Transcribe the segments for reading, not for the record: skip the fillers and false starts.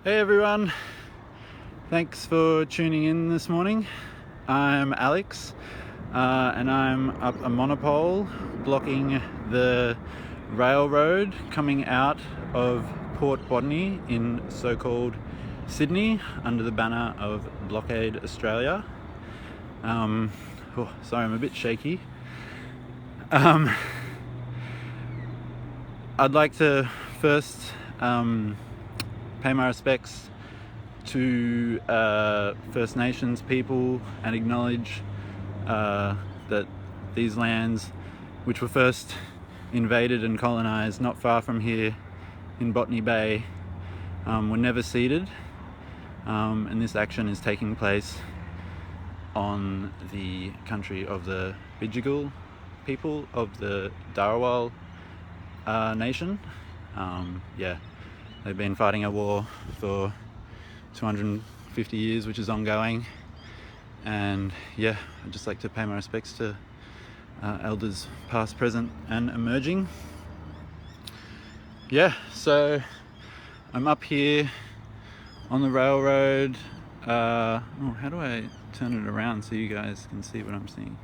Hey everyone, thanks for tuning in this morning. I'm Alex and I'm up a Monopole blocking the railroad coming out of Port Botany in so-called Sydney under the banner of Blockade Australia. Sorry, I'm a bit shaky. I'd like to first pay my respects to First Nations people and acknowledge that these lands, which were first invaded and colonized not far from here in Botany Bay, were never ceded, and this action is taking place on the country of the Bidjigal people of the Darawal nation. They've been fighting a war for 250 years, which is ongoing, and I'd just like to pay my respects to elders past, present and emerging. So I'm up here on the railroad. How do I turn it around so you guys can see what I'm seeing?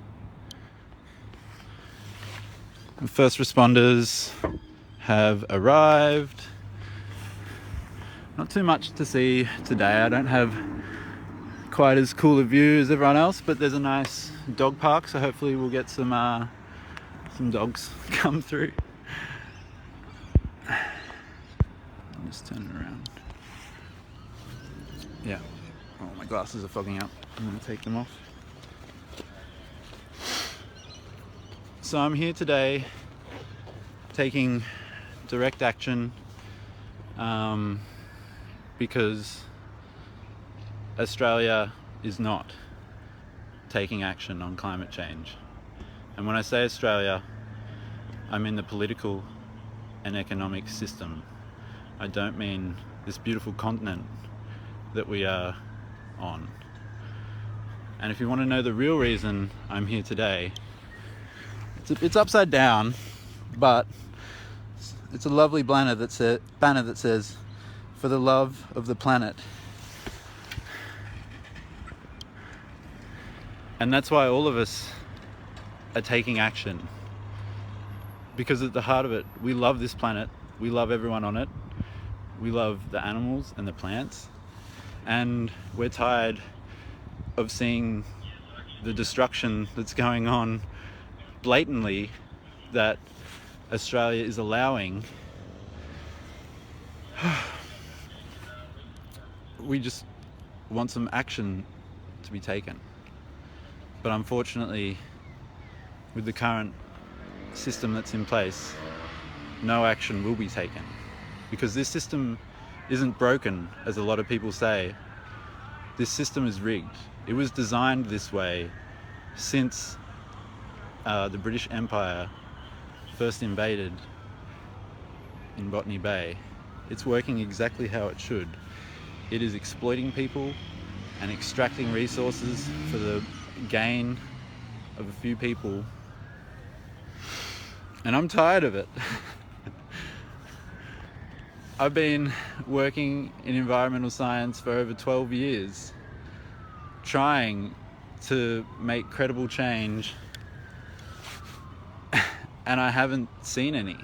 The first responders have arrived. Not too much to see today. I don't have quite as cool a view as everyone else, but there's a nice dog park, so hopefully we'll get some dogs come through. I'll just turn it around. Oh, my glasses are fogging up. I'm going to take them off. So I'm here today taking direct action because Australia is not taking action on climate change. And when I say Australia, I mean the political and economic system. I don't mean this beautiful continent that we are on. And if you want to know the real reason I'm here today, it's upside down, but it's a lovely banner that says, "For the love of the planet." And that's why all of us are taking action. Because at the heart of it, we love this planet, we love everyone on it, we love the animals and the plants, and we're tired of seeing the destruction that's going on blatantly that Australia is allowing. We just want some action to be taken. But unfortunately, with the current system that's in place, no action will be taken. Because this system isn't broken, as a lot of people say. This system is rigged. It was designed this way since the British Empire first invaded in Botany Bay. It's working exactly how it should. It is exploiting people and extracting resources for the gain of a few people. And I'm tired of it. I've been working in environmental science for over 12 years, trying to make credible change, and I haven't seen any.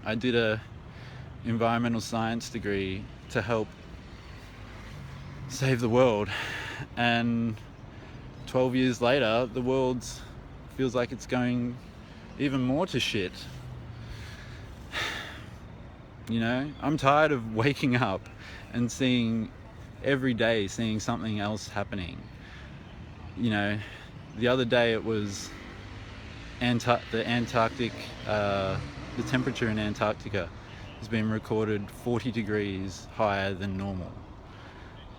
I did a environmental science degree to help save the world, and 12 years later the world feels like it's going even more to shit. I'm tired of waking up and seeing something else happening. The other day it was the Antarctic, the temperature in Antarctica has been recorded 40 degrees higher than normal.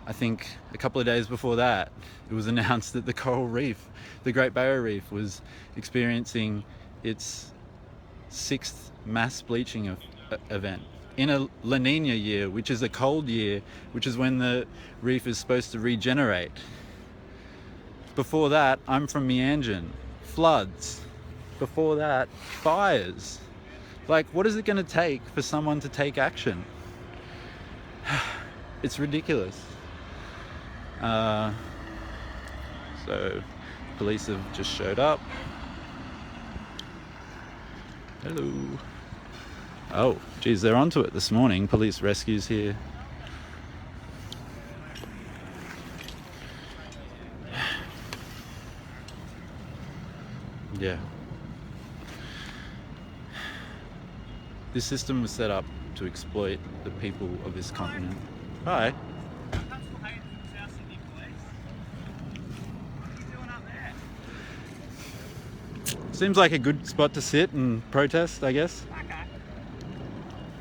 I think a couple of days before that, it was announced that the coral reef, the Great Barrier Reef, was experiencing its 6th mass bleaching event in a La Nina year, which is a cold year, which is when the reef is supposed to regenerate. Before that, I'm from Meanjin, floods. Before that, fires. Like, what is it going to take for someone to take action? It's ridiculous. So police have just showed up. Hello. Oh, geez, they're onto it this morning. Police rescues here. Yeah. This system was set up to exploit the people of this continent. Hi. Seems like a good spot to sit and protest, I guess. Okay.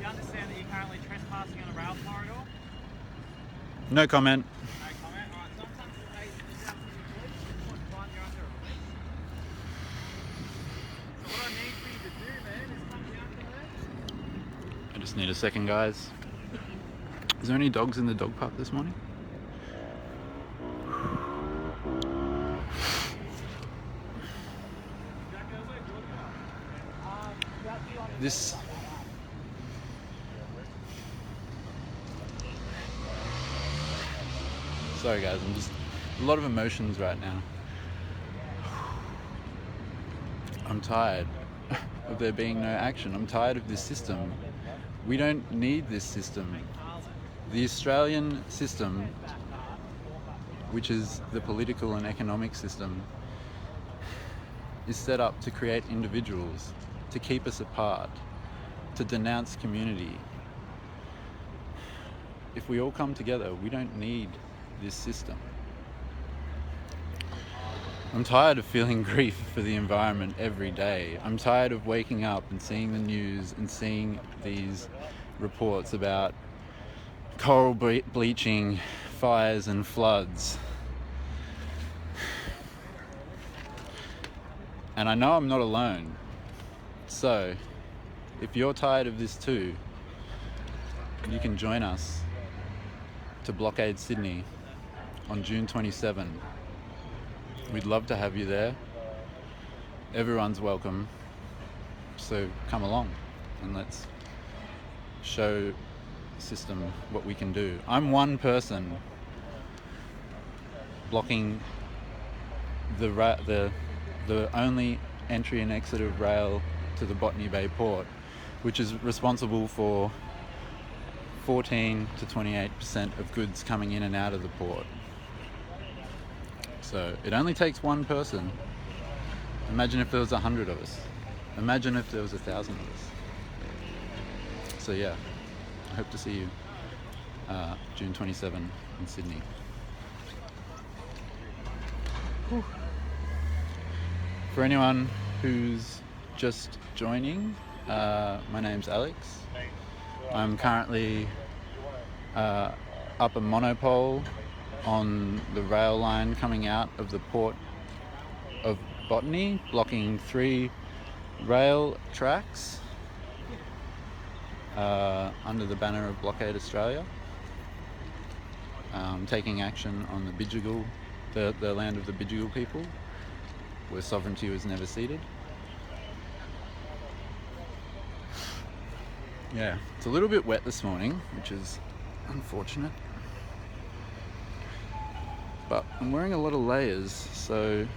You understand that you're currently trespassing on a rail corridor? No comment. No comment. Alright, sometimes the way you out to the police, you put one, you're under arrest. So what I need for you to do, man, is come down to there. I just need a second, guys. Is there any dogs in the dog park this morning? This sorry guys, I'm just a lot of emotions right now. I'm tired of there being no action. I'm tired of this system. We don't need this system. The Australian system, which is the political and economic system, is set up to create individuals, to keep us apart, to denounce community. If we all come together, we don't need this system. I'm tired of feeling grief for the environment every day. I'm tired of waking up and seeing the news and seeing these reports about coral bleaching, fires and floods. And I know I'm not alone. So, if you're tired of this too, you can join us to Blockade Sydney on June 27. We'd love to have you there. Everyone's welcome. So come along and let's show the system what we can do. I'm one person blocking the only entry and exit of rail to the Botany Bay port, which is responsible for 14 to 28% of goods coming in and out of the port. So it only takes one person. Imagine if there was 100 of us. Imagine if there was 1,000 of us. So yeah, I hope to see you June 27 in Sydney. Whew. For anyone who's just joining, my name's Alex. I'm currently up a Monopole on the rail line coming out of the Port of Botany, blocking 3 rail tracks under the banner of Blockade Australia, taking action on the Bidjigal, the land of the Bidjigal people, where sovereignty was never ceded. Yeah, it's a little bit wet this morning, which is unfortunate. But I'm wearing a lot of layers, so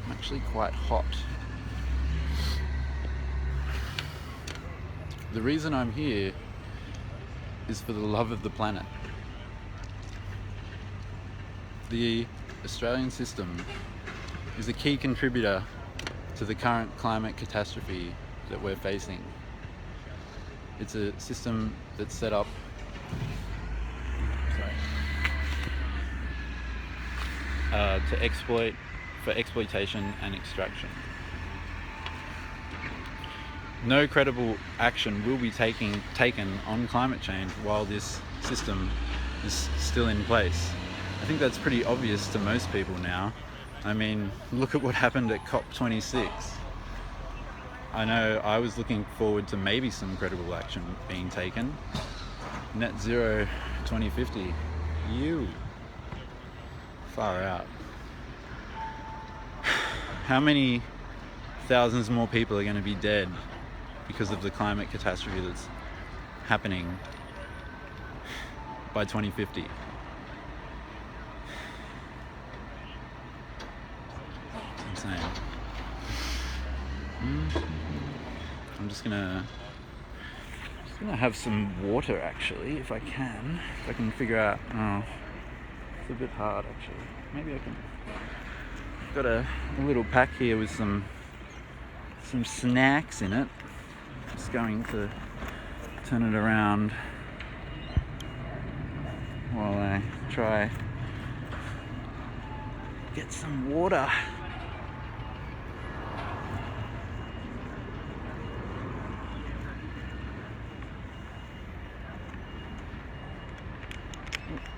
I'm actually quite hot. The reason I'm here is for the love of the planet. The Australian system is a key contributor to the current climate catastrophe that we're facing. It's a system that's set up to exploit, for exploitation and extraction. No credible action will be taken on climate change while this system is still in place. I think that's pretty obvious to most people now. I mean, look at what happened at COP26. I know I was looking forward to maybe some credible action being taken. Net zero 2050. You. Far out. How many thousands more people are going to be dead because of the climate catastrophe that's happening by 2050. It's insane. I'm just gonna have some water actually, if I can. If I can figure out. Oh, it's a bit hard actually. Maybe I can. Got a little pack here with some snacks in it. Just going to turn it around while I try get some water.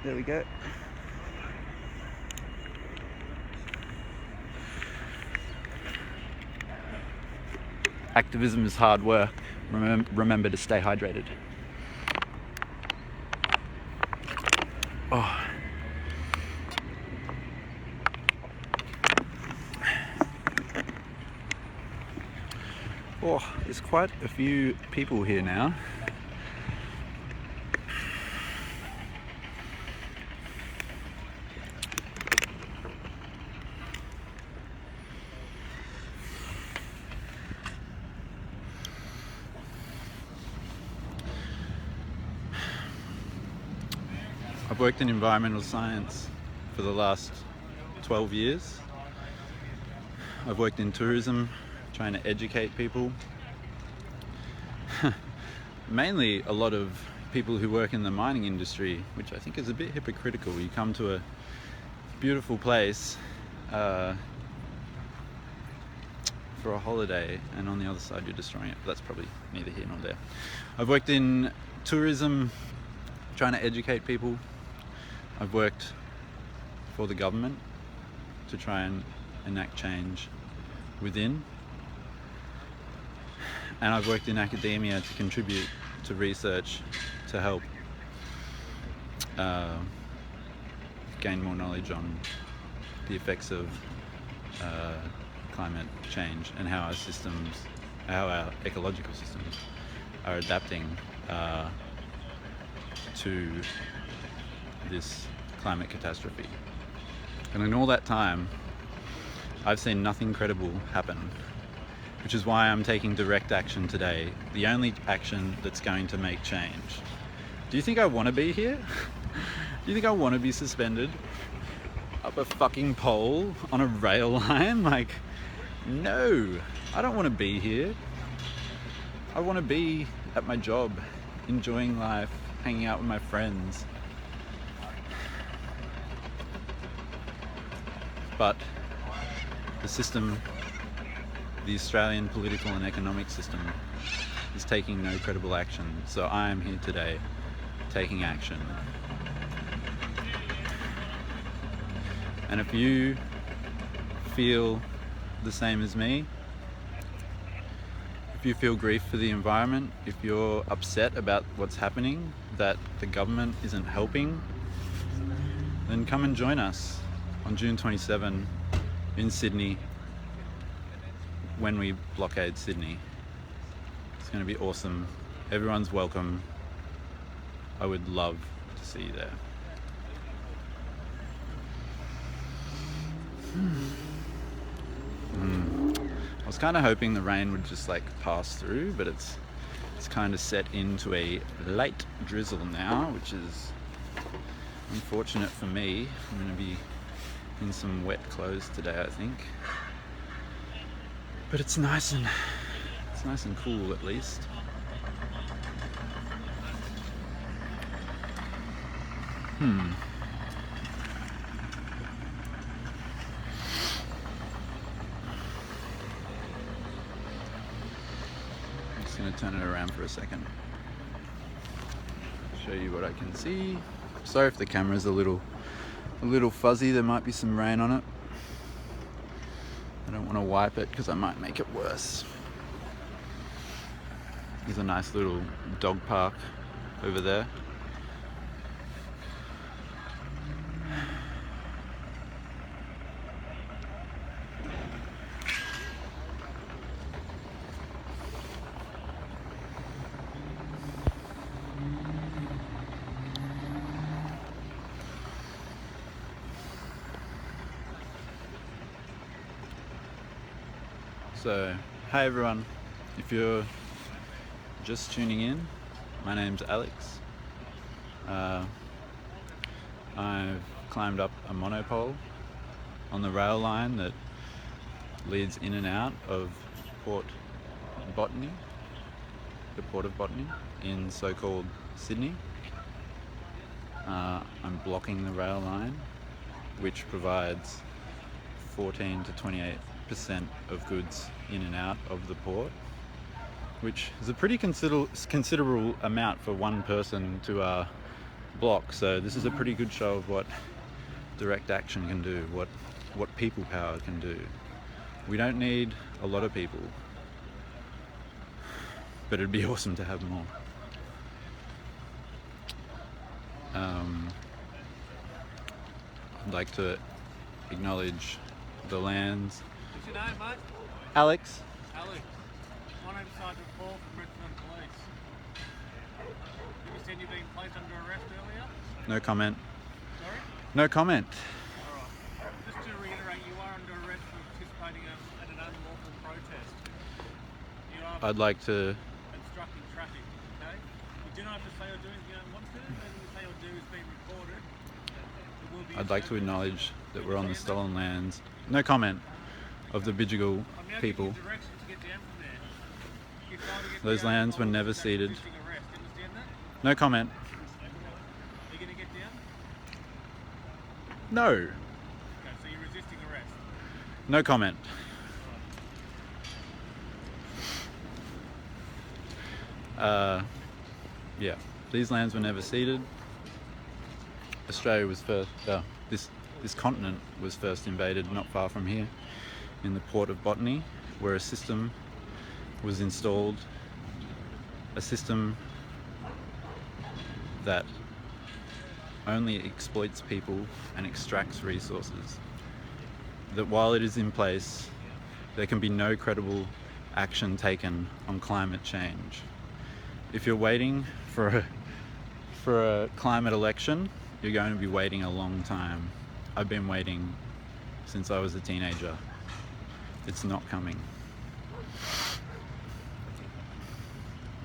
There we go. Activism is hard work. Remember to stay hydrated. Oh. Oh, there's quite a few people here now. I've worked in environmental science for the last 12 years. I've worked in tourism, trying to educate people. Mainly a lot of people who work in the mining industry, which I think is a bit hypocritical. You come to a beautiful place for a holiday and on the other side you're destroying it. But that's probably neither here nor there. I've worked in tourism, trying to educate people. I've worked for the government to try and enact change within. And I've worked in academia to contribute to research to help gain more knowledge on the effects of climate change and how our ecological systems are adapting to this climate catastrophe. And in all that time, I've seen nothing credible happen, which is why I'm taking direct action today, the only action that's going to make change. Do you think I want to be here? Do you think I want to be suspended up a fucking pole on a rail line? Like, no, I don't want to be here. I want to be at my job, enjoying life, hanging out with my friends. But the system, the Australian political and economic system, is taking no credible action. So I am here today taking action. And if you feel the same as me, if you feel grief for the environment, if you're upset about what's happening, that the government isn't helping, then come and join us on June 27 in Sydney when we blockade Sydney. It's going to be awesome. Everyone's welcome. I would love to see you there. I was kind of hoping the rain would just like pass through, but it's kind of set into a light drizzle now, which is unfortunate for me. I'm going to be in some wet clothes today, I think. But it's nice and cool at least. I'm just going to turn it around for a second. Show you what I can see. Sorry if the camera's a little fuzzy, there might be some rain on it. I don't want to wipe it because I might make it worse. There's a nice little dog park over there. So, hi everyone. If you're just tuning in, my name's Alex. I've climbed up a monopole on the rail line that leads in and out of Port Botany, the Port of Botany in so-called Sydney. I'm blocking the rail line, which provides 14 to 28% of goods in and out of the port, which is a pretty considerable amount for one person to block. So this is a pretty good show of what direct action can do, what people power can do. We don't need a lot of people, but it'd be awesome to have more. I'd like to acknowledge the lands. What's your name, mate? Alex. Alex. My name's Sergeant Paul from Richmond Police. You said you've been placed under arrest earlier? No comment. Sorry? No comment. Alright. Just to reiterate, you are under arrest for participating at an unlawful protest. You are I'd like to obstructing traffic, okay? You do not have to say or do anything you don't want to. Anything you say or do is being recorded. It will be I'd like to acknowledge that we're on the stolen lands. No comment. Of the Bidjigal people. Those lands were never ceded. No comment. Are you going to get down? No. Okay, so you're resisting arrest. No comment. Yeah, these lands were never ceded. Australia was first, this continent was first invaded not far from here in the Port of Botany, where a system was installed, a system that only exploits people and extracts resources. That while it is in place, there can be no credible action taken on climate change. If you're waiting for a climate election, you're going to be waiting a long time. I've been waiting since I was a teenager. It's not coming.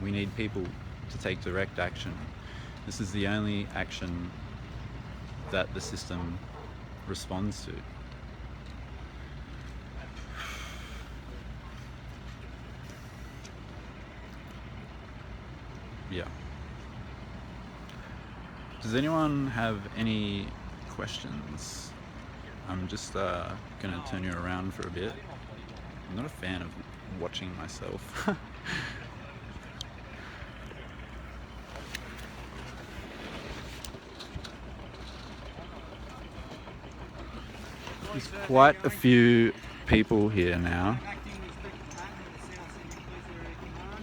We need people to take direct action. This is the only action that the system responds to. Yeah. Does anyone have any questions? I'm just gonna turn you around for a bit. I'm not a fan of watching myself. There's quite a few people here now.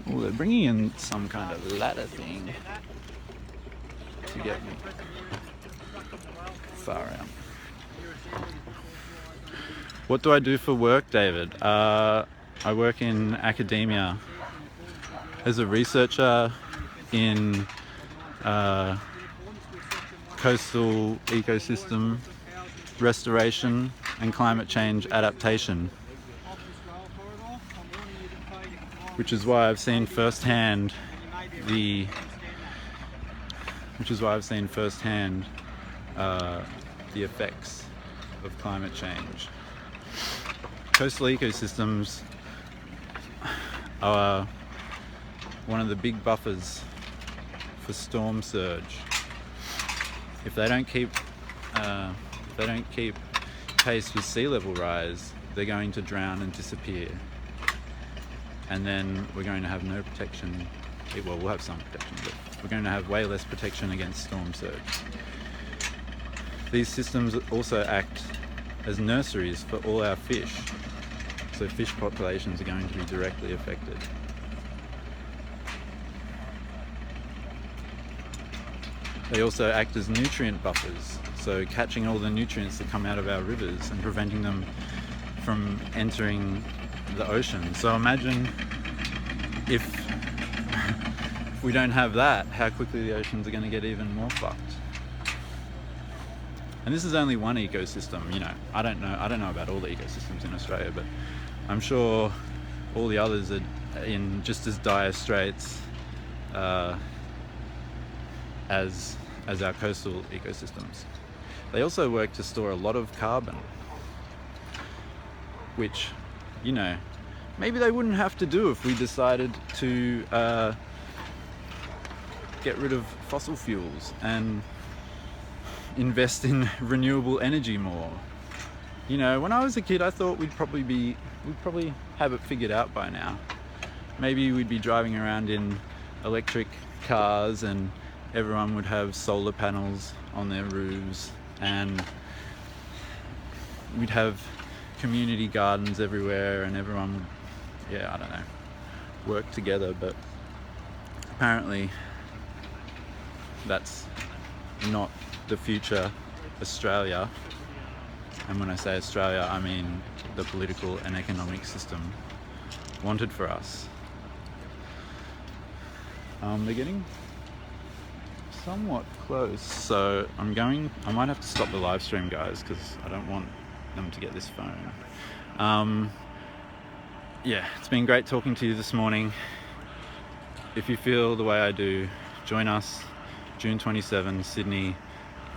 Oh, they're bringing in some kind of ladder thing to get me far out. What do I do for work, David? I work in academia as a researcher in coastal ecosystem restoration and climate change adaptation, which is why I've seen firsthand the effects of climate change. Coastal ecosystems are one of the big buffers for storm surge. If they don't keep pace with sea level rise, they're going to drown and disappear. And then we're going to have no protection. Well, we'll have some protection, but we're going to have way less protection against storm surge. These systems also act as nurseries for all our fish. So fish populations are going to be directly affected. They also act as nutrient buffers, so catching all the nutrients that come out of our rivers and preventing them from entering the ocean. So imagine if we don't have that, how quickly the oceans are going to get even more fucked. And this is only one ecosystem, you know. I don't know about all the ecosystems in Australia, but I'm sure all the others are in just as dire straits as our coastal ecosystems. They also work to store a lot of carbon, which, you know, maybe they wouldn't have to do if we decided to get rid of fossil fuels and invest in renewable energy more. You know, when I was a kid, I thought we'd probably have it figured out by now. Maybe we'd be driving around in electric cars and everyone would have solar panels on their roofs, and we'd have community gardens everywhere, and everyone would, yeah, I don't know, work together. But apparently that's not the future Australia. And when I say Australia, I mean the political and economic system wanted for us. They're getting somewhat close, so I might have to stop the live stream, guys, because I don't want them to get this phone. Yeah, it's been great talking to you this morning. If you feel the way I do, join us June 27, Sydney,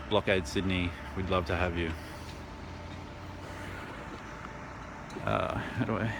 Blockade Sydney. We'd love to have you. How do I